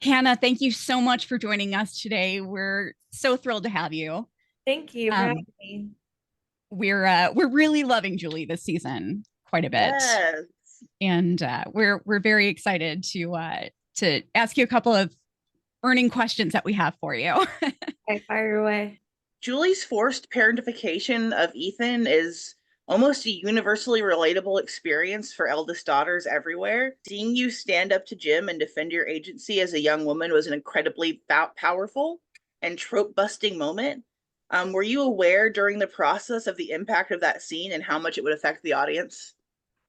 Hannah, thank you so much for joining us today. We're so thrilled to have you. Thank you for having Um, me. we're really loving Julie this season quite a bit, Yes. and we're very excited to ask you a couple of earning questions that we have for you. Okay, fire away. Julie's forced parentification of Ethan is almost a universally relatable experience for eldest daughters everywhere. Seeing you stand up to Jim and defend your agency as a young woman was an incredibly powerful and trope busting moment. Were you aware during the process of the impact of that scene and how much it would affect the audience?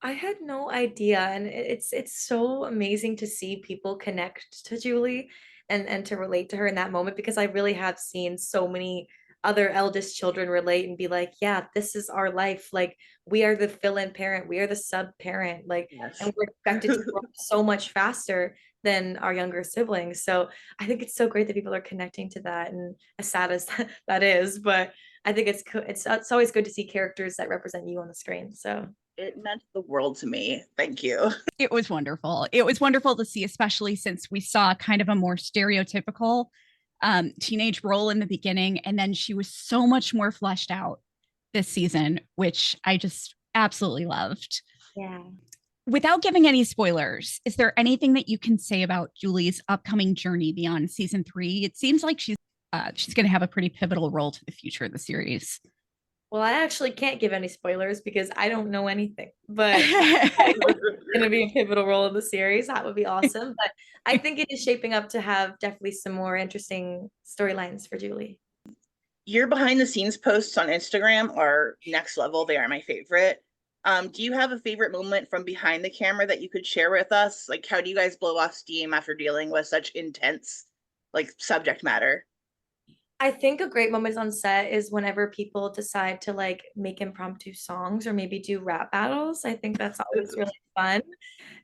I had no idea, and it's so amazing to see people connect to Julie and to relate to her in that moment because I really have seen so many other eldest children relate and be like, yeah, this is our life. Like we are the fill-in parent, we are the sub parent, like, Yes. and we're expected to grow up so much faster than our younger siblings. So I think it's so great that people are connecting to that, and as sad as that is, but I think it's always good to see characters that represent you on the screen. So. It meant the world to me. Thank you. It was wonderful. It was wonderful to see, especially since we saw kind of a more stereotypical teenage role in the beginning, and then she was so much more fleshed out this season, which I just absolutely loved. Yeah. Without giving any spoilers, is there anything that you can say about Julie's upcoming journey beyond season 3? It seems like she's going to have a pretty pivotal role to the future of the series. Well, I actually can't give any spoilers because I don't know anything, but it's going to be a pivotal role in the series. That would be awesome. But I think it is shaping up to have definitely some more interesting storylines for Julie. Your behind the scenes posts on Instagram are next level. They are my favorite. Do you have a favorite moment from behind the camera that you could share with us? Like, how do you guys blow off steam after dealing with such intense, like, subject matter? I think a great moment on set is whenever people decide to like make impromptu songs or maybe do rap battles. I think that's always really fun.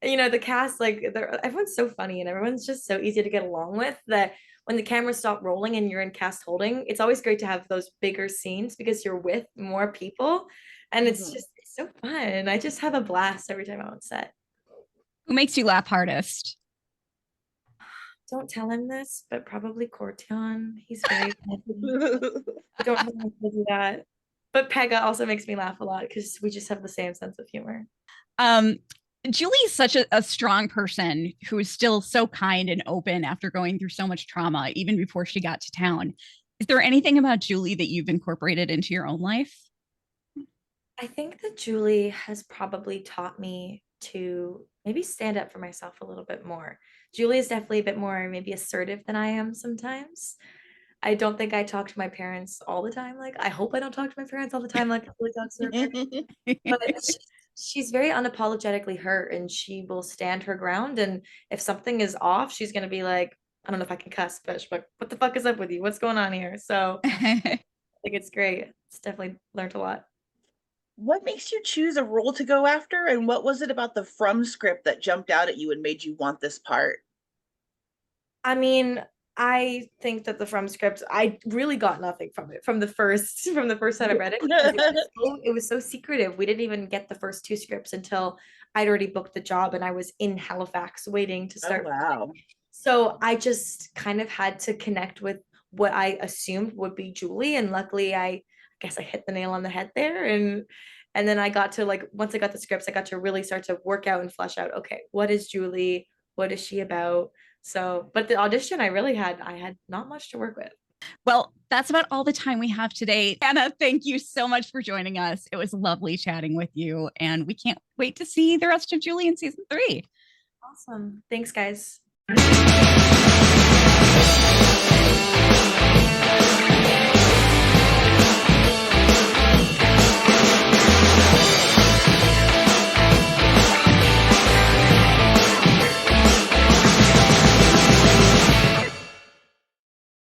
And, the cast, like, everyone's so funny and everyone's just so easy to get along with that when the cameras stop rolling and you're in cast holding, it's always great to have those bigger scenes because you're with more people. And Mhm. it's so fun. I just have a blast every time I'm on set. Who makes you laugh hardest? Don't tell him this, but probably Cortion. He's very funny. I don't know how to do that. But Pega also makes me laugh a lot because we just have the same sense of humor. Um, Julie is such a strong person who is still so kind and open after going through so much trauma, even before she got to town. Is there anything about Julie that you've incorporated into your own life? I think that Julie has probably taught me to maybe stand up for myself a little bit more. Julie is definitely a bit more maybe assertive than I am sometimes. I don't think I talk to my parents all the time. Like, I hope I don't talk to my parents all the time like Julie talks to her parents. But she's very unapologetically her and she will stand her ground. And if something is off, she's going to be like, I don't know if I can cuss, but what the fuck is up with you? What's going on here? So I think it's great. It's definitely learned a lot. What makes you choose a role to go after, and what was it about the From script that jumped out at you and made you want this part? I mean, I think that the From script, I really got nothing from it from the first time I read it because it was so secretive. We didn't even get the first two scripts until I'd already booked the job and I was in Halifax waiting to Oh, start. wow. So I just kind of had to connect with what I assumed would be Julie, and luckily I guess I hit the nail on the head there. And then I got to like once I got the scripts, I got to really start to work out and flesh out, okay, what is Julie? What is she about? So, but the audition I had not much to work with. Well, that's about all the time we have today. Anna, thank you so much for joining us. It was lovely chatting with you, and we can't wait to see the rest of Julie in season 3. Awesome. Thanks, guys.